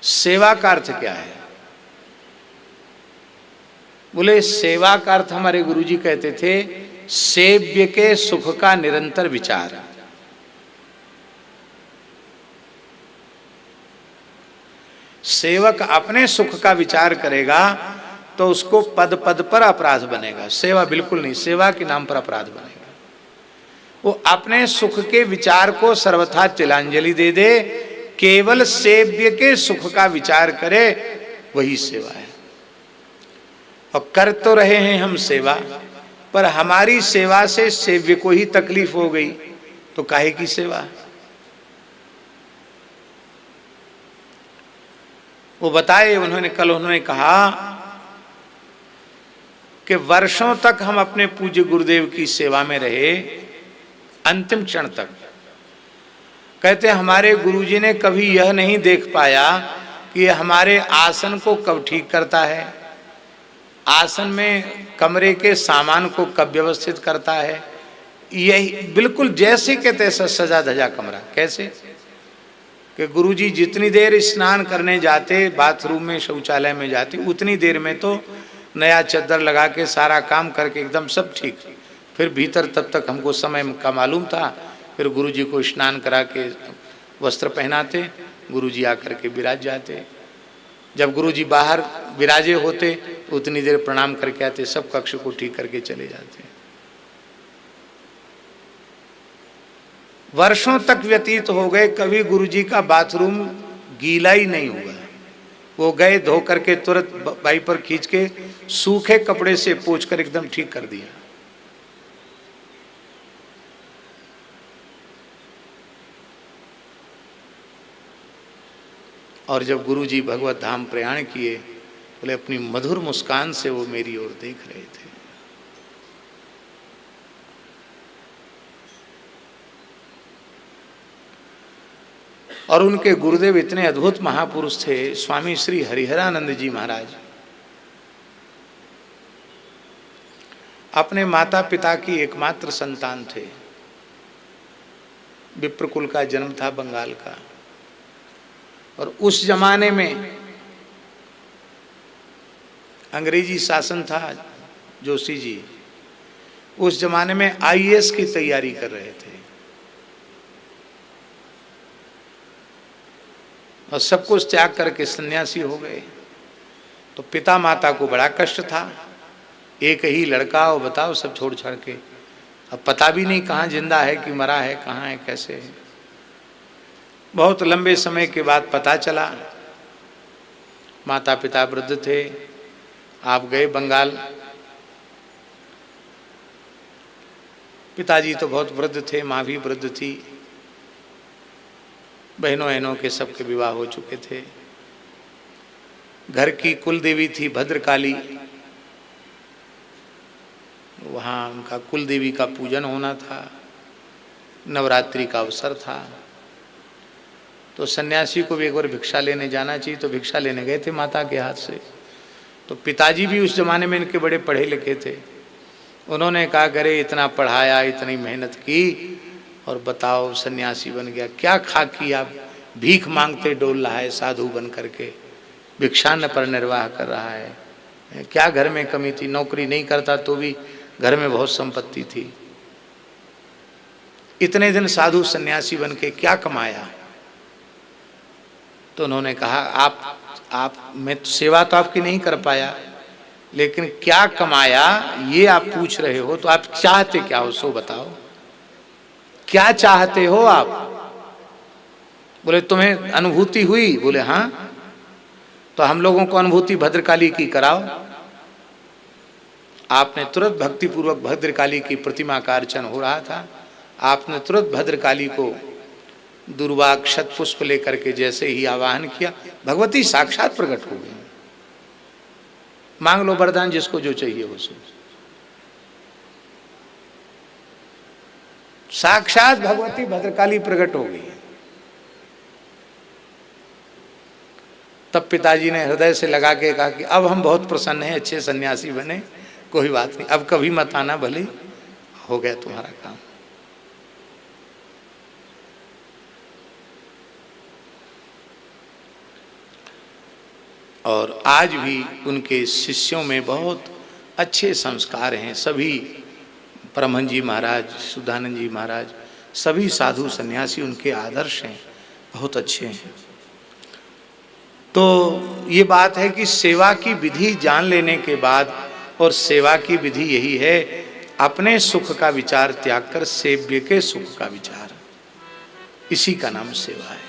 सेवा का अर्थ क्या है? बोले सेवा का अर्थ हमारे गुरुजी कहते थे, सेव्य के सुख का निरंतर विचार। सेवक अपने सुख का विचार करेगा तो उसको पद पद पर अपराध बनेगा, सेवा बिल्कुल नहीं, सेवा के नाम पर अपराध बनेगा। वो अपने सुख के विचार को सर्वथा तिलांजलि दे दे, केवल सेव्य के सुख का विचार करे, वही सेवा है। और कर तो रहे हैं हम सेवा, पर हमारी सेवा से सेव्य को ही तकलीफ हो गई तो काहे की सेवा? वो बताए, उन्होंने कहा कि वर्षों तक हम अपने पूज्य गुरुदेव की सेवा में रहे, अंतिम क्षण तक। कहते हमारे गुरुजी ने कभी यह नहीं देख पाया कि ये हमारे आसन को कब ठीक करता है, आसन में कमरे के सामान को कब व्यवस्थित करता है। यही बिल्कुल जैसे के तैसा सजा धजा कमरा। कैसे कि गुरुजी जितनी देर स्नान करने जाते, बाथरूम में शौचालय में जाते, उतनी देर में तो नया चद्दर लगा के सारा काम करके एकदम सब ठीक। फिर भीतर तब तक हमको समय का मालूम था। फिर गुरुजी को स्नान करा के वस्त्र पहनाते, गुरुजी आकर के विराज जाते। जब गुरुजी बाहर विराजे होते उतनी देर प्रणाम करके आते, सब कक्ष को ठीक करके चले जाते। वर्षों तक व्यतीत हो गए, कभी गुरुजी का बाथरूम गीला ही नहीं हुआ। वो गए, धो करके तुरंत बाई पर खींच के सूखे कपड़े से पोंछ कर एकदम ठीक कर दिया। और जब गुरुजी भगवत धाम प्रयाण किए, बोले अपनी मधुर मुस्कान से वो मेरी ओर देख रहे थे। और उनके गुरुदेव इतने अद्भुत महापुरुष थे, स्वामी श्री हरिहरानंद जी महाराज। अपने माता पिता की एकमात्र संतान थे। विप्रकुल का जन्म था बंगाल का। और उस जमाने में अंग्रेजी शासन था, जोशी जी उस जमाने में आईएएस की तैयारी कर रहे थे। और सब कुछ त्याग करके सन्यासी हो गए। तो पिता माता को बड़ा कष्ट था, एक ही लड़का, और बताओ सब छोड़ छाड़ के। अब पता भी नहीं कहाँ जिंदा है कि मरा है, कहाँ है, कैसे है। बहुत लंबे समय के बाद पता चला, माता पिता वृद्ध थे। आप गए बंगाल। पिताजी तो बहुत वृद्ध थे, माँ भी वृद्ध थी, बहनों बहनों के सबके विवाह हो चुके थे। घर की कुल देवी थी भद्रकाली, वहाँ उनका कुल देवी का पूजन होना था, नवरात्रि का अवसर था। तो सन्यासी को भी एक बार भिक्षा लेने जाना चाहिए, तो भिक्षा लेने गए थे माता के हाथ से। तो पिताजी भी उस जमाने में इनके बड़े पढ़े लिखे थे। उन्होंने कहा, करे इतना पढ़ाया, इतनी मेहनत की, और बताओ सन्यासी बन गया, क्या खा की आप भीख मांगते डोल रहा है, साधु बन करके भिक्षान्न पर निर्वाह कर रहा है। क्या घर में कमी थी, नौकरी नहीं करता तो भी घर में बहुत संपत्ति थी। इतने दिन साधु सन्यासी बन के क्या कमाया? तो उन्होंने कहा, आप मैं सेवा तो आपकी नहीं कर पाया, लेकिन क्या कमाया ये आप पूछ रहे हो, तो आप चाहते क्या हो सो बताओ, क्या चाहते हो आप? बोले तुम्हें अनुभूति हुई? बोले हाँ। तो हम लोगों को अनुभूति भद्रकाली की कराओ। आपने तुरंत भक्तिपूर्वक भद्रकाली की प्रतिमा का अर्चन हो रहा था, आपने तुरंत भद्रकाली को दुर्वा क्षत पुष्प लेकर के जैसे ही आवाहन किया, भगवती साक्षात प्रकट हो गई। मांग लो वरदान, जिसको जो चाहिए वो सो। साक्षात भगवती भद्रकाली प्रकट हो गई। तब पिताजी ने हृदय से लगा के कहा कि अब हम बहुत प्रसन्न हैं, अच्छे सन्यासी बने, कोई बात नहीं, अब कभी मत आना, भले हो गया तुम्हारा काम। और आज भी उनके शिष्यों में बहुत अच्छे संस्कार हैं। सभी परमहंस जी महाराज, सुधानंद जी महाराज, सभी साधु सन्यासी उनके आदर्श हैं, बहुत अच्छे हैं। तो ये बात है कि सेवा की विधि जान लेने के बाद, और सेवा की विधि यही है, अपने सुख का विचार त्याग कर सेव्य के सुख का विचार, इसी का नाम सेवा है।